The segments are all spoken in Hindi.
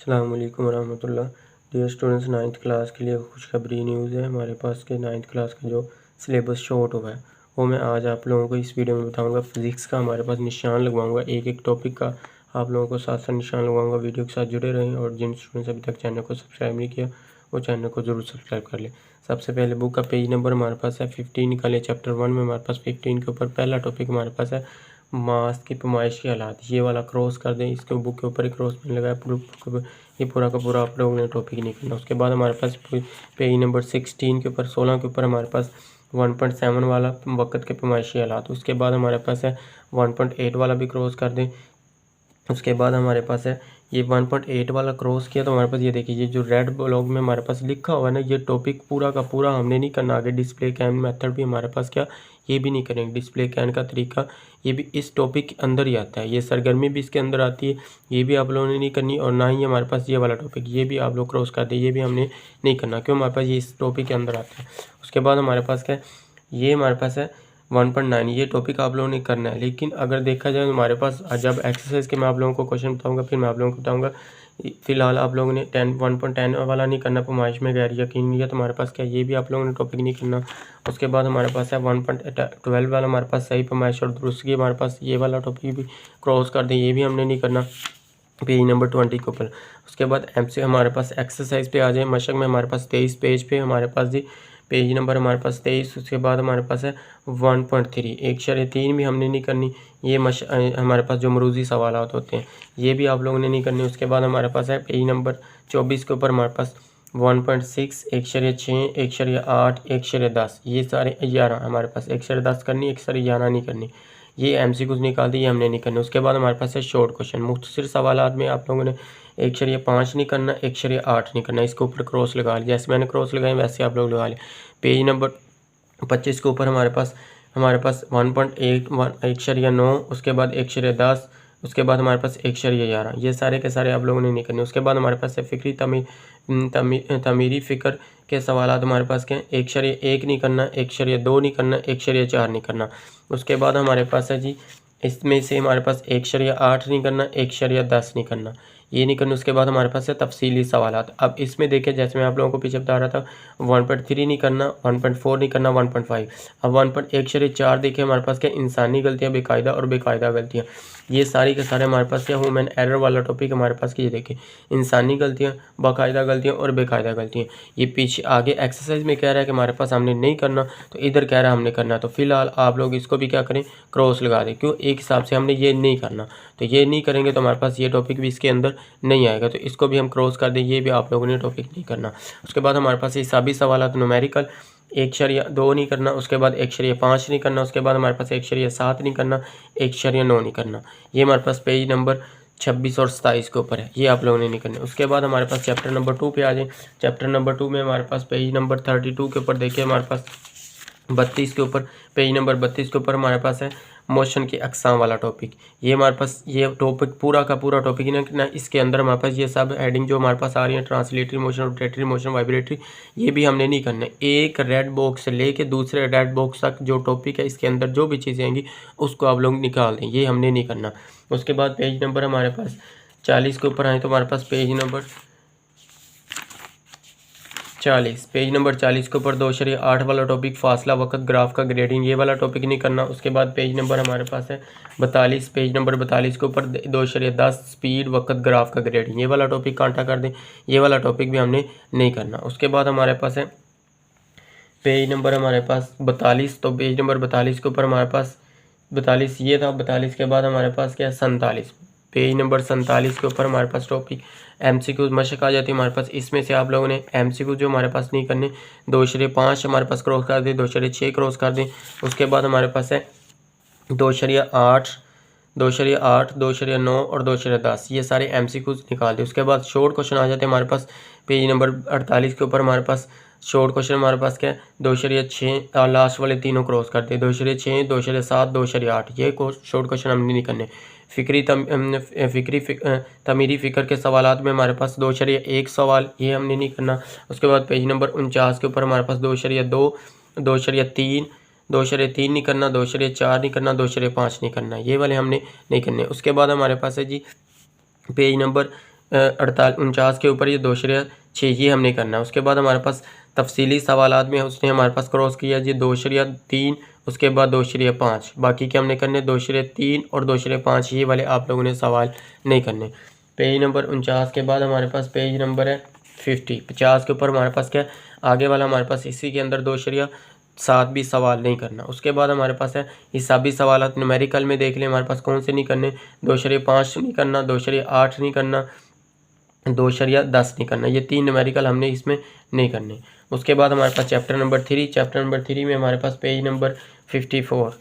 अस्सलाम वालेकुम रहमतुल्लाह। डियर स्टूडेंट्स, 9th क्लास के लिए खुशखबरी न्यूज़ है। हमारे पास के 9th क्लास का जो सिलेबस शॉर्ट हुआ है वो मैं आज आप लोगों को इस वीडियो में बताऊंगा। फिज़िक्स का हमारे पास निशान लगवाऊंगा, एक एक टॉपिक का आप लोगों को साथ साथ निशान लगवाऊंगा। वीडियो के साथ जुड़े रहें और जिन स्टूडेंट्स अभी तक चैनल को सब्सक्राइब नहीं किया वो चैनल को ज़रूर सब्सक्राइब कर लें। सबसे पहले बुक का पेज नंबर हमारे पास है 15 निकाले। चैप्टर 1 में हमारे पास 15 के ऊपर पहला टॉपिक हमारे पास है मास की पैमाइश के हालात। ये वाला क्रॉस कर दें, इसके बुक के ऊपर ही क्रॉस में लगाया। ये पूरा का पूरा आप लोगों ने टॉपिक नहीं करना। उसके बाद हमारे पास पेज नंबर 16 के ऊपर 16 के ऊपर हमारे पास 1.7 वाला वक़्त के पैमाइशी हालात। उसके बाद हमारे पास है 1.8 वाला भी क्रॉस कर दें। उसके बाद हमारे पास है ये 1.8 वाला क्रॉस किया तो हमारे पास ये देखिए, ये जो रेड ब्लॉक में हमारे पास लिखा हुआ है ना, ये टॉपिक पूरा का पूरा हमने नहीं करना। आगे डिस्प्ले कैन मेथड भी हमारे पास क्या, ये भी नहीं करेंगे। डिस्प्ले कैन का तरीका ये भी इस टॉपिक के अंदर ही आता है, ये सरगर्मी भी इसके अंदर आती है, ये भी आप लोगों ने नहीं करनी। और ना ही हमारे पास ये वाला टॉपिक, ये भी आप लोग क्रॉस कर दें, ये भी हमने नहीं करना, क्यों, हमारे पास ये इस टॉपिक के अंदर आता है। उसके बाद हमारे पास क्या है, ये हमारे पास है 1.9, ये टॉपिक आप लोगों ने करना है। लेकिन अगर देखा जाए तो हमारे पास जब एक्सरसाइज के मैं आप लोगों को क्वेश्चन बताऊंगा, फिर मैं आप लोगों को बताऊंगा। फिलहाल आप लोगों ने 1.10 वाला नहीं करना, पैमाइश में गैर यकीनी है, तो हमारे पास क्या, ये भी आप लोगों ने टॉपिक नहीं करना। उसके बाद हमारे पास है 1.12 वाला हमारे पास सही पैमाइश और दुरुस्त की, हमारे पास ये वाला टॉपिक भी क्रॉस कर दें, ये भी हमने नहीं करना पेज नंबर 20 के ऊपर। उसके बाद MC हमारे पास एक्सरसाइज पे आ जाए। मशक में हमारे पास 23 पेज पे हमारे पास जी पेज नंबर हमारे पास 23। उसके बाद हमारे पास है 1.3 1/3 भी हमने नहीं करनी। ये हमारे पास जो मरूजी सवाल होते हैं ये भी आप लोगों ने नहीं करनी। उसके बाद हमारे पास है पेज नंबर 24 के ऊपर हमारे पास 1.6 1/6 1/8 1/10, ये सारे 11 हमारे पास 1/10 करनी, 1/11 नहीं करनी। ये MCQs निकाल दी, ये हमने नहीं करने। उसके बाद हमारे पास है शॉर्ट क्वेश्चन। मुख्तसर सवालात में आप लोगों ने 1/5 नहीं करना, 1/8 नहीं करना। इसके ऊपर क्रॉस लगा लिया, जैसे मैंने क्रॉस लगाए वैसे आप लोग लगा लें। पेज नंबर 25 के ऊपर हमारे पास 1.8 1/9, उसके बाद 1/10, उसके बाद हमारे पास 1/11, ये सारे के सारे आप लोगों ने नहीं करने। उसके बाद हमारे पास है फ़िक्री तमीरी फ़िक्र के सवालात हमारे पास क्या है, 1/1 नहीं करना, 1/2 नहीं करना, 1/4 नहीं करना। उसके बाद हमारे पास है जी, इसमें से हमारे पास 1/8 नहीं करना, 1/10 नहीं करना, ये नहीं करना। उसके बाद हमारे पास है तफसीली सवालात। अब इसमें देखें, जैसे मैं आप लोगों को पीछे बता रहा था, 1.3 नहीं करना, 1.4 नहीं करना, 1.5। अब 1.1/4 देखिए हमारे पास क्या, इंसानी गलतियाँ बेकायदा और बेकायदा गलतियाँ, ये सारी के सारे हमारे पास क्या, ह्यूमन एरर वाला टॉपिक हमारे पास की। ये देखें, इंसानी गलतियाँ, बाकायदा गलतियाँ और बेकायदा गलतियाँ। ये पीछे आगे एक्सरसाइज में कह रहा है कि हमारे पास हमने नहीं करना, तो इधर कह रहा है हमने करना। तो फिलहाल आप लोग इसको भी क्या करें, क्रॉस लगा दें, क्यों, एक हिसाब से हमने ये नहीं करना, तो ये नहीं करेंगे तो हमारे पास ये टॉपिक भी इसके अंदर नहीं आएगा, तो इसको भी हम क्रॉस कर दें, ये भी आप लोगों ने टॉपिक नहीं करना। उसके बाद हमारे पास हिसाबी सवाल न्यूमेरिकल 1/2 नहीं करना, उसके बाद 1/5 नहीं करना, उसके बाद हमारे पास 1/7 नहीं करना, 1/9 नहीं करना। ये हमारे पास पेज नंबर 26 और 27 के ऊपर है, ये आप लोगों ने नहीं करने। उसके बाद हमारे पास चैप्टर नंबर 2 पे आ जाए। चैप्टर नंबर 2 में हमारे पास पेज नंबर 32 के ऊपर देखिए, हमारे पास 32 के ऊपर, पेज नंबर 32 के ऊपर हमारे पास है मोशन की अकसाम वाला टॉपिक। ये हमारे पास ये टॉपिक पूरा का पूरा टॉपिक ना, इसके अंदर हमारे पास ये सब हेडिंग जो हमारे पास आ रही है, translatory motion, rotatory motion, vibratory, ये भी हमने नहीं करना। एक रेड बॉक्स से लेके दूसरे रेड बॉक्स तक जो टॉपिक है इसके अंदर जो भी चीज़ें आएंगी उसको आप लोग निकाल दें, ये हमने नहीं करना। उसके बाद पेज नंबर हमारे पास 40 के ऊपर आए तो हमारे पास पेज नंबर 40, पेज नंबर 40 के ऊपर 2/8 वाला टॉपिक फासला वक़्त ग्राफ का ग्रेडिंग, ये वाला टॉपिक नहीं करना। उसके बाद पेज नंबर हमारे पास है 42, पेज नंबर 42 के ऊपर 2/10 स्पीड वक़्त ग्राफ का ग्रेडिंग, ये वाला टॉपिक कांटा कर दें, ये वाला टॉपिक भी हमने नहीं करना। उसके बाद हमारे पास है पेज नंबर हमारे पास 42, तो पेज नंबर 42 के ऊपर हमारे पास 42 ये था। 42 के बाद हमारे पास क्या है 47, पेज नंबर 47 के ऊपर हमारे पास टॉपिक MCQ मशक आ जाती है हमारे पास। इसमें से आप लोगों ने MCQ जो हमारे पास नहीं करने, 2/5 हमारे पास क्रॉस कर दें, 2/6 क्रॉस कर दें। उसके बाद हमारे पास है 2/8 2/8 2/9 और 2/10, ये सारे MCQ निकाल दें। उसके बाद शॉर्ट क्वेश्चन आ जाते हैं हमारे पास पेज नंबर 48 के ऊपर। हमारे पास शॉर्ट क्वेश्चन हमारे पास क्या है 2/6 और लास्ट वाले तीनों क्रॉस करते हैं, 2/6 2/7 2/8, ये शॉर्ट क्वेश्चन हमने नहीं करने। फ़िक्री तमीरी फ़िक्र के सवालात में हमारे पास 2/1 सवाल, ये हमने नहीं करना। उसके बाद पेज नंबर 49 के ऊपर हमारे पास 2/2 2/3 2/3 नहीं करना, 2/4 नहीं करना, 2/5 नहीं करना, ये वाले हमने नहीं करने। उसके बाद हमारे पास है जी पेज नंबर 49 के ऊपर ये 2.6 ये हमने करना है। उसके बाद हमारे पास तफसीली सवालात में उसने हमारे पास क्रॉस किया जी 2.3, उसके बाद 2.5, बाकी के हमने करने 2.3 और 2.5 ये वाले आप लोगों ने सवाल नहीं करने। पेज नंबर 49 के बाद हमारे पास पेज नंबर है 50 के ऊपर हमारे पास क्या आगे वाला हमारे पास इसी के अंदर 2.7 भी सवाल नहीं करना। उसके बाद हमारे पास है हिसाबी सवाल न्यूमेरिकल में देख लें हमारे पास कौन से नहीं करने, 2.5 नहीं करना, 2.8 नहीं करना, 2.10 नहीं करना, ये 3 न्यूमेरिकल हमने इसमें नहीं करने। उसके बाद हमारे पास चैप्टर नंबर 3 में हमारे पास पेज नंबर 54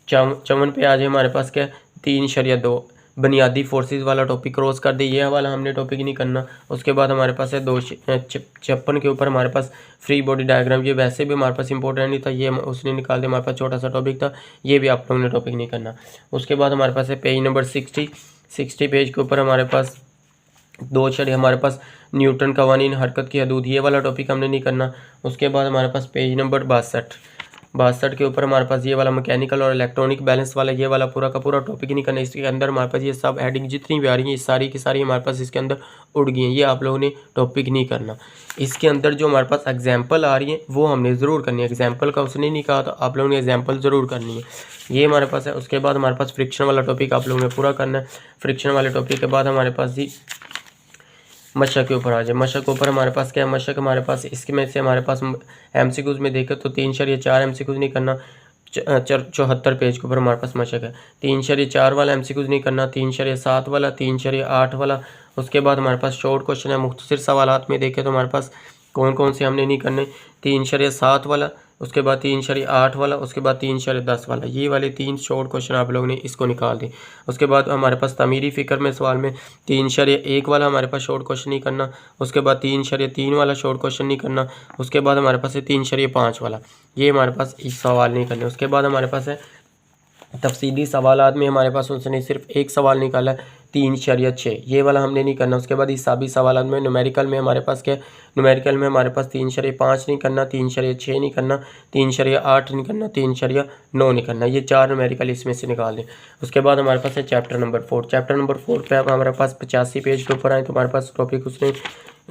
54 पे आ जाए हमारे पास क्या 3.2 बुनियादी फोर्सेस वाला टॉपिक क्रॉस कर दे, ये वाला हमने टॉपिक नहीं करना। उसके बाद हमारे पास है 256 के ऊपर हमारे पास फ्री बॉडी डायग्राम, ये वैसे भी हमारे पास इंपॉर्टेंट नहीं था, ये उसने निकाल दिया, हमारे पास छोटा सा टॉपिक था, ये भी आप लोगों ने टॉपिक नहीं करना। उसके बाद हमारे पास है पेज नंबर 60 पेज के ऊपर हमारे पास 2 हमारे पास न्यूटन कवानीन हरकत की हदूद, ये वाला टॉपिक हमने नहीं करना। उसके बाद हमारे पास पेज नंबर 62 के ऊपर हमारे पास ये वाला मैकेनिकल और इलेक्ट्रॉनिक बैलेंस वाला, ये वाला पूरा का पूरा टॉपिक नहीं करना। इसके अंदर हमारे पास ये सब हेडिंग जितनी भी आ रही हैं सारी की सारी हमारे पास इसके अंदर उड़ गई हैं, ये आप लोगों ने टॉपिक नहीं करना। इसके अंदर जो हमारे पास एग्जाम्पल आ रही हैं वो हमने ज़रूर करनी है, एग्जाम्पल का उसने नहीं कहा तो आप लोगों ने एग्जाम्पल ज़रूर करनी है, ये हमारे पास है। उसके बाद हमारे पास फ्रिक्शन वाला टॉपिक आप लोगों ने पूरा करना है। फ्रिक्शन वाले टॉपिक के बाद हमारे पास जी मशक के ऊपर आ जाए। मशक के ऊपर हमारे पास क्या है, मशक हमारे पास इसके में से हमारे पास MCQs में देखें तो 3.4 MCQs नहीं करना, 74 पेज के ऊपर हमारे पास मशक है। 3.4 वाला MCQs नहीं करना, 3.7 वाला, 3.8 वाला। उसके बाद हमारे पास शॉर्ट क्वेश्चन है, मुख्तसर सवालात में देखें तो हमारे पास कौन कौन से हमने नहीं करने, 3.7 वाला, उसके बाद 3.8 वाला, उसके बाद 3.10 वाला, ये वाले 3 शॉर्ट क्वेश्चन आप लोगों ने इसको निकाल दें। उसके बाद हमारे पास तमीरी फ़िक्र में सवाल में 3.1 वाला हमारे पास शॉर्ट क्वेश्चन नहीं करना, उसके बाद 3.3 वाला शॉर्ट क्वेश्चन नहीं करना, उसके बाद हमारे पास है 3.5 वाला, ये हमारे पास इस सवाल नहीं करने। उसके बाद हमारे पास है तफसीली सवालात में हमारे पास उसने सिर्फ एक सवाल निकाला है 3.6, ये वाला हमने नहीं करना। उसके बाद हिसाबी सवालात में न्यूमेरिकल में हमारे पास क्या है, न्यूमेरिकल में हमारे पास 3.5 नहीं करना, 3.6 नहीं करना, 3.8 नहीं करना, 3.9 नहीं करना, ये 4 न्यूमेरिकल इसमें से निकाल दें। उसके बाद हमारे पास है चैप्टर नंबर 4 पे अब हमारे पास 85 पेज के ऊपर आए तो हमारे पास टॉपिक उसने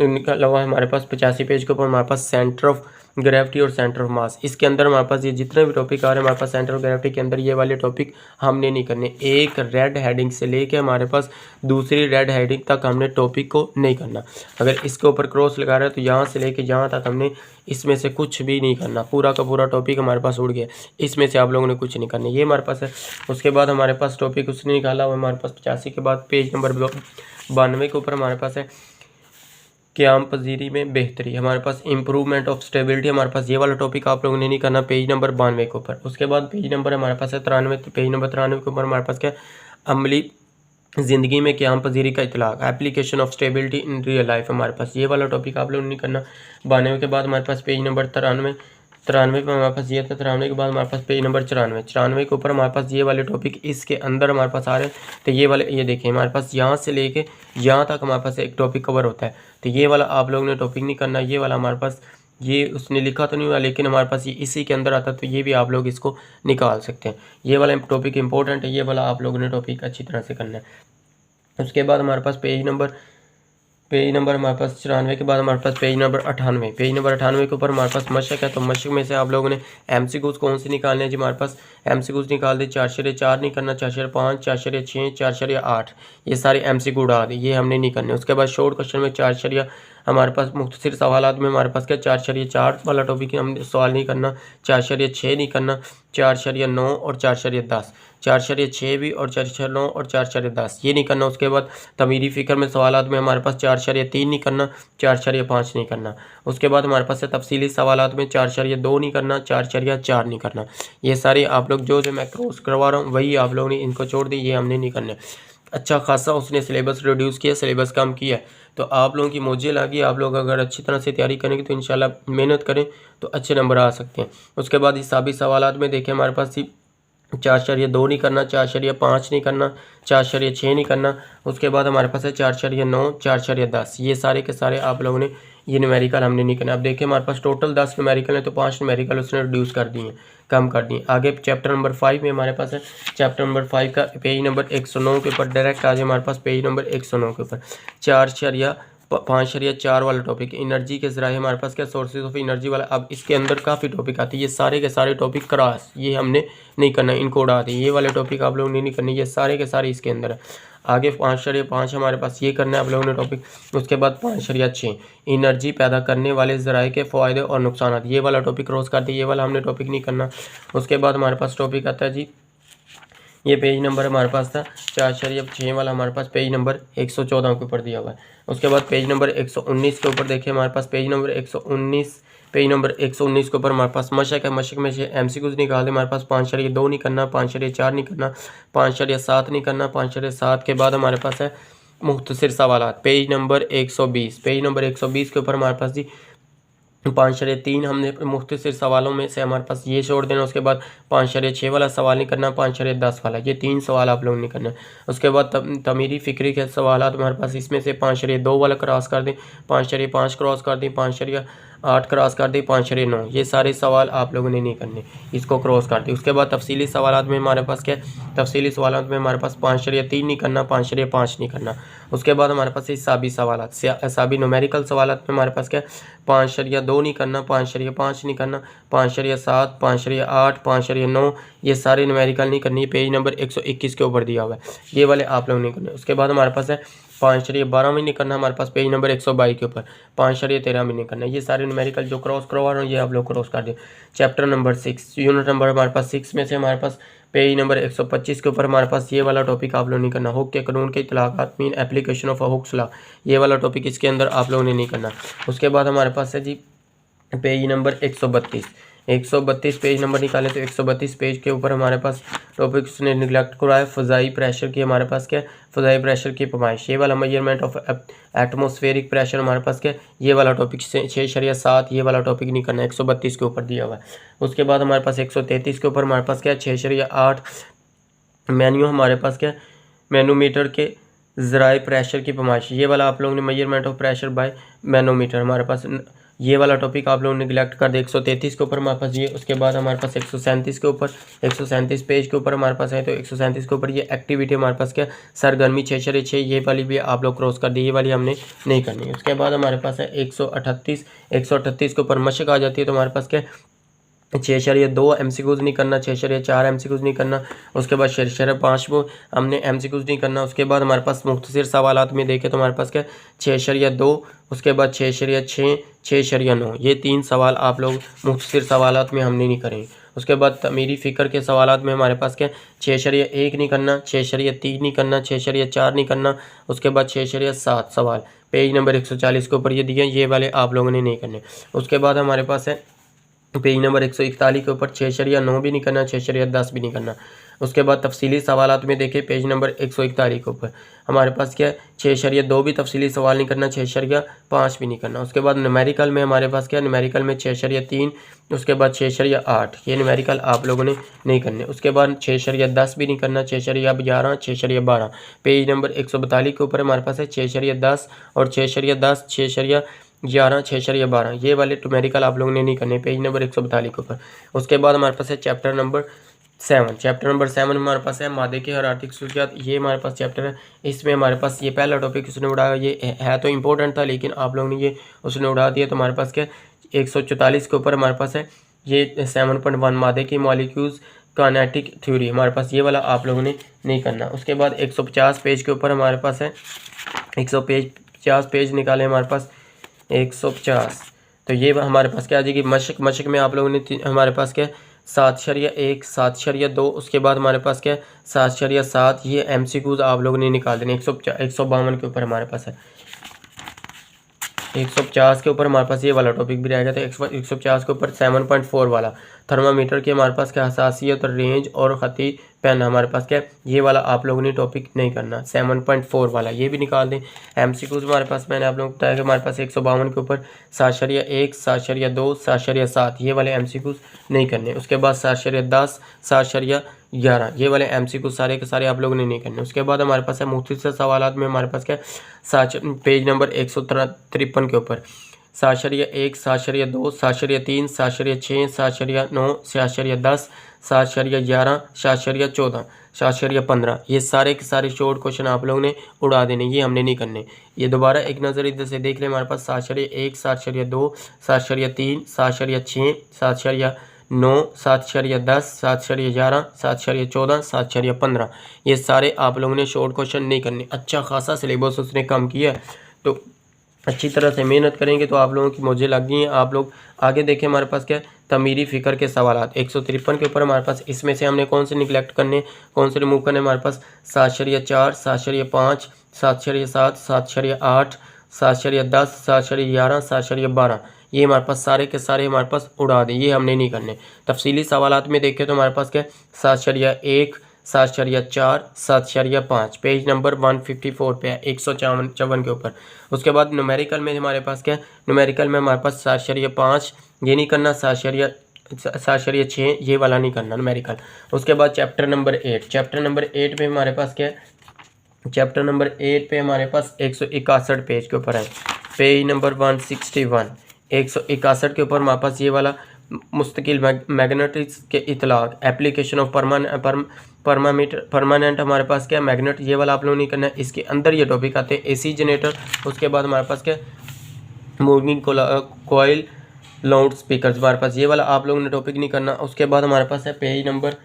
निकाला हुआ है हमारे पास 85 पेज के ऊपर हमारे पास सेंटर ऑफ ग्रेविटी और सेंटर ऑफ मास। इसके अंदर हमारे पास ये जितने भी टॉपिक आ रहे हैं हमारे पास सेंटर ऑफ ग्रेविटी के अंदर ये वाले टॉपिक हमने नहीं करने, एक रेड हेडिंग से लेके हमारे पास दूसरी रेड हेडिंग तक हमने टॉपिक को नहीं करना। अगर इसके ऊपर क्रॉस लगा रहे हैं तो यहाँ से लेके यहाँ तक हमने इसमें से कुछ भी नहीं करना, पूरा का पूरा टॉपिक हमारे पास उड़ गया, इसमें से आप लोगों ने कुछ नहीं करना, ये हमारे पास है। उसके बाद हमारे पास टॉपिक उसने निकाला हुआ हमारे पास 85 के बाद पेज नंबर 92 के ऊपर हमारे पास है क़याम पजीरी में बेहतरी, हमारे पास इंप्रूवमेंट ऑफ स्टेबिलिटी, हमारे पास ये वाला टॉपिक आप लोगों ने नहीं करना, पेज नंबर 92 के ऊपर। उसके बाद पेज नंबर हमारे पास है 93, पेज नंबर 93 के ऊपर हमारे पास क्या अमली ज़िंदगी में क़याम पजीरी का इतलाक, application of stability in real life, हमारे पास ये वाला टॉपिक आप लोगों ने नहीं करना। 92 के बाद हमारे पास पेज नंबर 93 पर हमारे पास ये था, 93 के बाद हमारे पास पेज नंबर 94 के ऊपर हमारे पास ये वाले टॉपिक इसके अंदर हमारे पास आ रहे हैं। तो ये वाले ये देखिए हमारे पास यहाँ से लेके यहाँ तक हमारे पास एक टॉपिक कवर होता है, तो ये वाला आप लोगों ने टॉपिक नहीं करना। ये वाला हमारे पास ये उसने लिखा तो नहीं हुआ लेकिन हमारे पास ये इसी के अंदर आता, तो ये भी आप लोग इसको निकाल सकते हैं। ये वाला टॉपिक इंपॉर्टेंट है, ये वाला आप लोगों ने टॉपिक अच्छी तरह से करना है। उसके बाद हमारे पास पेज नंबर हमारे पास 94 के बाद हमारे पास पेज नंबर 98 के ऊपर हमारे पास मशक है। तो मशक में से आप लोगों ने MCQs कौन से निकालने हैं जी, हमारे पास MCQs निकाल दे, 4.4 नहीं करना, 4.5, 4.6, 4.8, ये सारे MCQ उड़ा दे, ये हमने नहीं करने। उसके बाद शॉर्ट क्वेश्चन में 4 हमारे पास मुख्तसर सवालात में हमारे पास क्या 4.4 वाला टॉपिक हमने सवाल नहीं करना, 4.6 नहीं करना, 4.9 और 4.10, 4.6 भी और 4.9 और 4.10 ये नहीं करना। उसके बाद तमीरी फ़िक्र में सवालात में हमारे पास 4.3 नहीं करना, 4.5 नहीं करना। उसके बाद हमारे पास है तफसीली सवालात में 4.2 नहीं करना, 4.4 नहीं करना। ये सारे आप लोग जो मैं क्रॉस करवा रहा हूँ वही आप लोगों ने इनको छोड़ दी, ये हमने नहीं करने। अच्छा खासा उसने सिलेबस रिड्यूस किया, सिलेबस कम किया, तो आप लोगों की मौजे लगी। आप लोग अगर अच्छी तरह से तैयारी करेंगे तो इंशाल्लाह मेहनत करें तो अच्छे नंबर आ सकते हैं। उसके बाद हिसाबी सवालात में देखें हमारे पास 4.2 नहीं करना, 4.5 नहीं करना, 4.6 नहीं करना। उसके बाद हमारे पास है 4.9, 4.10, ये सारे के सारे आप लोगों ने ये न्यूमेरिकल हमने नहीं करना। अब देखिए हमारे पास टोटल 10 न्यूमेरिकल है तो 5 न्यूमेरिकल उसने रिड्यूस कर दिए हैं। कम कर दी। आगे चैप्टर नंबर 5 में हमारे पास है, चैप्टर नंबर 5 का पेज नंबर 109 के ऊपर डायरेक्ट आ जाए हमारे पास पेज नंबर 109 के ऊपर 5.4 वाला टॉपिक एनर्जी के ज़राए हमारे पास क्या सोर्सेज ऑफ एनर्जी वाला। अब इसके अंदर काफ़ी टॉपिक आते हैं, ये सारे के सारे टॉपिक क्रॉस ये हमने नहीं करना, इनको उड़ा दी, ये वाले टॉपिक आप लोगों ने नहीं करने, ये सारे के सारे इसके अंदर है। आगे 5.5 हमारे पास ये करना है आप लोगों ने टॉपिक। उसके बाद 5.6 एनर्जी पैदा करने वाले ज़राए के फ़ायदे और नुकसान, ये वाला टॉपिक क्रॉस कर दिया, ये वाला हमने टॉपिक नहीं करना। उसके बाद हमारे पास टॉपिक आता है जी, ये पेज नंबर हमारे पास था 4.6 वाला, हमारे पास पेज नंबर 114 के ऊपर दिया हुआ है। उसके बाद पेज नंबर 119 के ऊपर देखिए हमारे पास पेज नंबर 119 के ऊपर हमारे पास मशक है। मशक में से MCQs निकाल दे हमारे पास 5.2 नहीं करना, 5.4 नहीं करना, 5.7 नहीं करना। 5.7 के बाद हमारे पास है मुख्तसर सवालात, पेज नंबर 120। पेज नंबर 120 के ऊपर हमारे पास जी 5.3 हमने मुख्तसर सवालों में से हमारे पास ये छोड़ देना। उसके बाद 5.6 वाला सवाल नहीं करना, 5.10 वाला, ये 3 सवाल आप लोगों ने करना। उसके बाद तमीरी फ़िक्री के सवाल हमारे पास इसमें से 5.2 वाला क्रॉस कर दें, 5.5 क्रॉस कर दें, 5.8 क्रॉस कर दें, 5.9, ये सारे सवाल आप लोगों ने नहीं करने, इसको क्रॉस कर दें। उसके बाद तफसीली सवालात में हमारे पास क्या, तफसीली सवालात में हमारे पास 5.3 नहीं करना, 5.5 नहीं करना। उसके बाद हमारे पास हिसाबी सवालात, हिसाबी न्यूमेरिकल सवालात में हमारे पास क्या 5.2 नहीं करना, 5.5 नहीं करना, 5.7, 5.8, 5.9, ये सारे न्यूमेरिकल नहीं करनी, पेज नंबर 121 के ऊपर दिया हुआ है, ये वाले आप लोग नहीं करने। उसके बाद हमारे पास है 5.12 में नहीं करना, हमारे पास पेज नंबर 122 के ऊपर 5.13 में नहीं करना, ये सारे न्यूमेरिकल जो क्रॉस करवा रहा हूँ ये आप लोग क्रॉस कर दें। चैप्टर नंबर 6 यूनिट नंबर हमारे पास 6 में से हमारे पास पेज नंबर 125 के ऊपर हमारे पास ये वाला टॉपिक आप लोग नहीं करना, हुक के कानून के इतलाक़ात mean application of Hooke's law, ये वाला टॉपिक इसके अंदर आप लोगों ने नहीं करना। उसके बाद हमारे पास है जी पेज नंबर 132 पेज नंबर निकालें तो 132 पेज के ऊपर हमारे पास टॉपिक उसने निगलेक्ट कराया फ़ज़ाई प्रेशर की, हमारे पास क्या फ़ज़ाई प्रेशर की पैमाइश, ये वाला मेजरमेंट ऑफ एटमॉस्फेरिक प्रेशर हमारे पास क्या, ये वाला टॉपिक 6.7 ये वाला टॉपिक नहीं करना, 132 के ऊपर दिया हुआ है। उसके बाद हमारे पास 133 के ऊपर हमारे पास क्या 6.8 मेन्यू हमारे पास क्या मैनोमीटर के ज़राए प्रेशर की पैमाइश, ये वाला आप लोगों ने measurement of pressure by manometer हमारे पास, ये वाला टॉपिक आप लोगों ने निगलेक्ट कर दे 133 के ऊपर हमारे पास ये। उसके बाद हमारे पास 137 के ऊपर 137 पेज के ऊपर हमारे पास है, तो 137 के ऊपर ये एक्टिविटी हमारे पास क्या सरगर्मी 6.6, ये वाली भी आप लोग क्रॉस कर दी, ये वाली हमने नहीं करनी है। उसके बाद हमारे पास है 138 के ऊपर मशक आ जाती है, तो हमारे पास क्या 6.2 MCQs नहीं करना, 6.4 MCQs नहीं करना। उसके बाद 6.5 वो हमने MCQs नहीं करना। उसके बाद हमारे पास मुख्तसर सवालात में देखें तो हमारे पास क्या 6.2, उसके बाद 6.6, 6.9, ये 3 सवाल आप लोग मुख्तसर सवालात में हमने नहीं करेंगे। उसके बाद तमीरी फ़िक्र के सवालात में हमारे पास क्या 6.1 नहीं करना, 6.3 नहीं करना, 6.4 नहीं करना। उसके बाद 6.7 सवाल पेज नंबर 140 के ऊपर ये दिए, ये वाले आप लोगों ने नहीं करने। उसके बाद हमारे पास है पेज नंबर 141 के ऊपर 6.9 भी नहीं करना, 6.10 भी नहीं करना। उसके बाद तफसीली सवालात में देखें पेज नंबर 141 के ऊपर हमारे पास क्या 6.2 भी तफसीली सवाल नहीं करना, 6.5 भी नहीं करना। उसके बाद न्यूमेरिकल में हमारे पास क्या न्यूमेरिकल में 6.3, उसके बाद 6.8, ये न्यूमेरिकल आप लोगों ने नहीं करने। उसके बाद 6.10 भी नहीं करना, 6.11, 6.12 पेज नंबर 142 के ऊपर हमारे पास है 6.10 और 6.10, 6.11, 6.12, ये वाले न्यूमेरिकल आप लोगों ने नहीं करने, पेज नंबर 142 के ऊपर। उसके बाद हमारे पास है चैप्टर नंबर 7 में हमारे पास है मादे के हरारती खसूसियात, ये हमारे पास चैप्टर है। इसमें हमारे पास ये पहला टॉपिक उसने उड़ाया, ये है तो इम्पोर्टेंट था लेकिन आप लोगों ने ये उसने उड़ा दिया, तो हमारे पास क्या 144 के ऊपर हमारे पास है ये 7.1 मादे की मॉलिक्यूल्स काइनेटिक थ्योरी, हमारे पास ये वाला आप लोगों ने नहीं करना। उसके बाद 150 पेज के ऊपर हमारे पास है 150 पेज निकाले हमारे पास 150, तो ये हमारे पास क्या आ जाएगी मशक में आप लोगों ने हमारे पास क्या 7.1, 7.2, उसके बाद हमारे पास क्या 7.7, ये MCQs आप लोगों ने निकाल देने। 152 के ऊपर हमारे पास है 150 के ऊपर हमारे पास ये वाला टॉपिक भी रहेगा। तो 150 के ऊपर 7.4 वाला थर्मामीटर की हमारे पास क्या हसासियत रेंज और ख़ती पेन, हमारे पास क्या ये वाला आप लोगों ने टॉपिक नहीं करना, 7.4 वाला ये भी निकाल दें। MCQs हमारे पास मैंने आप लोगों को बताया कि हमारे पास 152 के ऊपर 7.1, 7.2, 7.7 ये वाले MCQs नहीं करने। उसके बाद 7.10, 7.11 ये वाले MCQs सारे के सारे आप लोगों ने नहीं करने। उसके बाद हमारे पास है मुख्तसर सवालात में हमारे पास क्या पेज नंबर 153 के ऊपर 7.1, 7.2, 7.3, 7.6, 7.9, 7.10, 7.11, 7.14, 7.15 ये सारे के सारे शॉर्ट क्वेश्चन आप लोगों ने उड़ा देने, ये हमने नहीं करने। ये दोबारा एक नज़र इधर से देख लें, हमारे पास 7.1, 7.2, 7.3, 7.6, 7.9, 7.10, 7.11, 7.14, 7.15 ये सारे आप लोगों ने शॉर्ट क्वेश्चन नहीं करने। अच्छा खासा सिलेबस उसने कम किया, तो अच्छी तरह से मेहनत करेंगे तो आप लोगों की मौजें लग गई हैं। आप लोग आगे देखें, हमारे पास क्या तमीरी फ़िक्र के सवालात 153 के ऊपर हमारे पास, इसमें से हमने कौन से निगलेक्ट करने, कौन से रिमूव करने, हमारे पास 7.4, 7.5, 7.7, 7.8, 7.10, 7.11, 7.12 ये हमारे पास सारे के सारे हमारे पास उड़ा दें, ये हमने नहीं करने। तफसीली सवालात में देखें तो हमारे पास क्या 7.1, 7.4, 7.5 पेज नंबर 154 पे है 154 के ऊपर। उसके बाद न्यूमेरिकल में हमारे पास क्या, न्यूमेरिकल में हमारे पास 7.5 ये नहीं करना, 7.6 ये वाला नहीं करना न्यूमेरिकल। उसके बाद चैप्टर नंबर 8, चैप्टर नंबर 8 पे हमारे पास क्या है, चैप्टर नंबर 8 पे हमारे पास 161 पेज के ऊपर है, पेज नंबर 161 161 के ऊपर हमारे पास ये वाला मुस्तकिल मैग्नेटिक्स के इतलाक एप्लीकेशन ऑफ परमानेंट हमारे पास क्या मैग्नेट, ये वाला आप लोगों ने करना है। इसके अंदर ये टॉपिक आते हैं एसी जनरेटर। उसके बाद हमारे पास क्या मूविंग कोयल लाउड स्पीकर, हमारे पास ये वाला आप लोगों ने टॉपिक नहीं करना। उसके बाद हमारे पास है पेज नंबर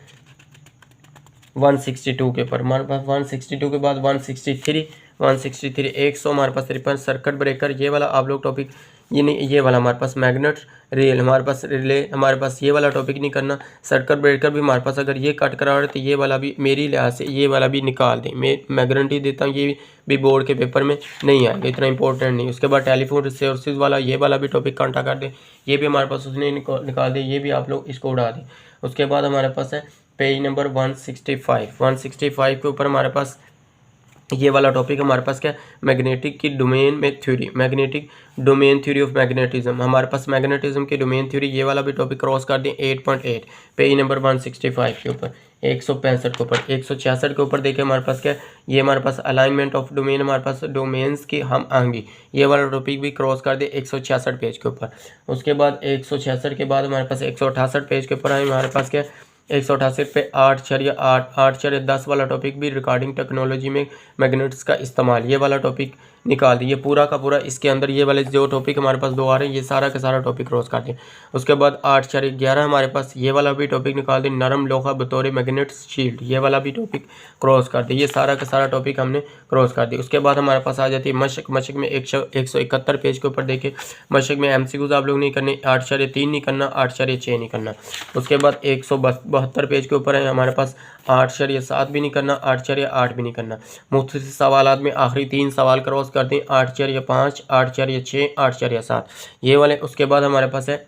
162 के ऊपर, हमारे पास 162 के बाद 163 100 हमारे पास 53 सर्किट ब्रेकर, ये वाला आप लोग टॉपिक ये नहीं, ये वाला हमारे पास मैग्नेट रेल, हमारे पास रिले, हमारे पास ये वाला टॉपिक नहीं करना। सर्किट ब्रेकर भी हमारे पास अगर ये कट करा रहे तो ये वाला भी मेरी लिहाज से ये वाला भी निकाल दें, मैं गारंटी देता हूँ ये भी बोर्ड के पेपर में नहीं आएगा, इतना इंपॉर्टेंट नहीं। उसके बाद टेलीफोन रिसोर्सेज वाला ये वाला भी टॉपिक कांटा कर दें, ये भी हमारे पास उसने निकाल दें, ये भी आप लोग इसको उड़ा दें। उसके बाद हमारे पास है पेज नंबर 165 के ऊपर हमारे पास ये वाला टॉपिक हमारे पास क्या मैग्नेटिक की डोमेन में theory, magnetic domain theory of magnetism, हमारे पास मैग्नेटिज्म की डोमेन थ्योरी ये वाला भी टॉपिक क्रॉस कर दें 8.8 पेज नंबर 165 के ऊपर 165 के ऊपर 166 के ऊपर देखें हमारे पास क्या ये हमारे पास अलाइनमेंट ऑफ डोमेन, हमारे पास डोमेन्स की हम आएंगी, ये वाला टॉपिक भी क्रॉस कर दे 166 पेज के ऊपर। उसके बाद 166 के बाद हमारे पास 168 पेज के ऊपर आए हमारे पास क्या 168 पे 8.10 वाला टॉपिक भी रिकॉर्डिंग टेक्नोलॉजी में मैग्नेट्स का इस्तेमाल, ये वाला टॉपिक निकाल दिए पूरा का पूरा। इसके अंदर ये वाले जो टॉपिक हमारे पास 2 आ रहे हैं ये सारा का सारा टॉपिक क्रॉस कर दें। उसके बाद 8.11 हमारे पास ये वाला भी टॉपिक निकाल दें, नरम लोहा बतौर मैग्नेट शील्ड, ये वाला भी टॉपिक क्रॉस कर दें, ये सारा का सारा टॉपिक हमने क्रॉस कर दिया। उसके बाद हमारे पास आ जाती है मशक में 171 पेज के ऊपर देखे मशक में MCQs आप लोग नहीं करने, 8.3 नहीं करना, 8.6 नहीं करना। उसके बाद 172 पेज के ऊपर है हमारे पास 8.7 भी नहीं करना, 8.8 भी नहीं करना। मुख्तलिफ सवालात में आखिरी 3 सवाल क्रॉस करते हैं 8.5, 8.6, 8.7 ये वाले। उसके बाद हमारे पास है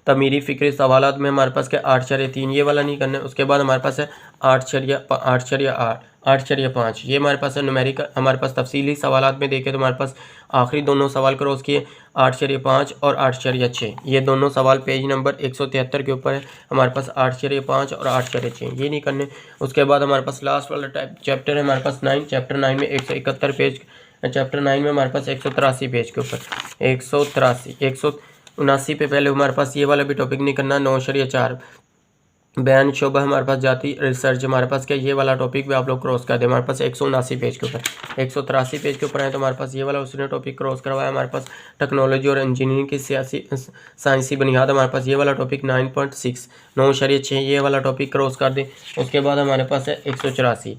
तमीरी फ़िक्री सवालात में हमारे पास क्या 8.3 ये वाला नहीं करना है। उसके बाद हमारे पास है 8.5 ये हमारे पास है न्यूमेरिकल, हमारे पास तफसीली सवालात में देखें तो हमारे पास आखिरी दोनों सवाल क्रॉस किए 8.5 और 8.6 ये दोनों सवाल पेज नंबर 173 के ऊपर है हमारे पास 8.5 और 8.6 ये नहीं करने। उसके बाद हमारे पास लास्ट वाला चैप्टर है हमारे पास 9, चैप्टर 9 में 171 पेज, चैप्टर 9 में हमारे पास 183 पेज के ऊपर 179 पे पहले हमारे पास ये वाला भी टॉपिक नहीं करना। 9.4 बयान शोबा हमारे पास जाती रिसर्च, हमारे पास क्या ये वाला टॉपिक भी आप लोग क्रॉस कर दें हमारे पास 179 पेज के ऊपर 183 पेज के ऊपर है तो हमारे पास ये वाला उसने टॉपिक क्रॉस करवाया। हमारे पास टेक्नोलॉजी और इंजीनियरिंग की साइंसी बुनियाद हमारे पास ये वाला टॉपिक 9.6 9.6 ये वाला टॉपिक क्रॉस कर दें। उसके बाद हमारे पास है 184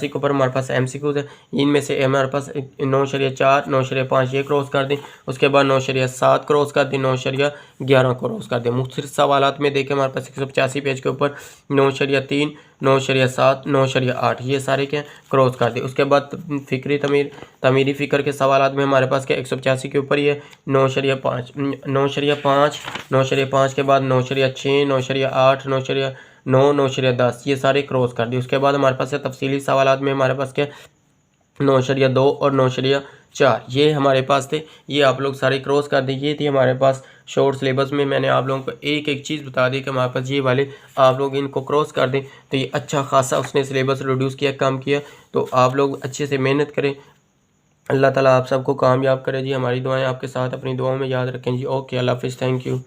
के ऊपर हमारे पास MCQs है, इनमें से हमारे पास 9.4 9.5 ये क्रॉस कर दें। उसके बाद 9.7 क्रॉस कर दें, 9.11 क्रॉस कर दें। मुख्तलिफ सवालात में देखें हमारे पास 185 पेज के ऊपर 9.3 9.7 9.8 ये सारे क्या क्रॉस कर दे। उसके बाद फ़िक्री तमीरी फ़िक्र के सवालात में हमारे पास क्या 185 के ऊपर ही है 9.5 9.5 के बाद 9.6 9.8 9.9 9.10 ये सारे क्रॉस कर दिए। उसके बाद हमारे पास है तफसीली सवालात में हमारे पास क्या 9.2 और 9.4 ये हमारे पास थे, ये आप लोग सारे क्रॉस कर दिए। ये थी हमारे पास शॉर्ट सिलेबस में मैंने आप लोगों को एक एक चीज़ बता दी कि हमारे पास ये वाले आप लोग इनको क्रॉस कर दें तो ये अच्छा खासा उसने सिलेबस रिड्यूस किया, कम किया। तो आप लोग अच्छे से मेहनत करें, अल्लाह ताला आप सबको कामयाब करे जी। हमारी दुआएं आपके साथ, अपनी दुआओं में याद रखें जी। ओके, अल्लाह हाफिज़, थैंक यू।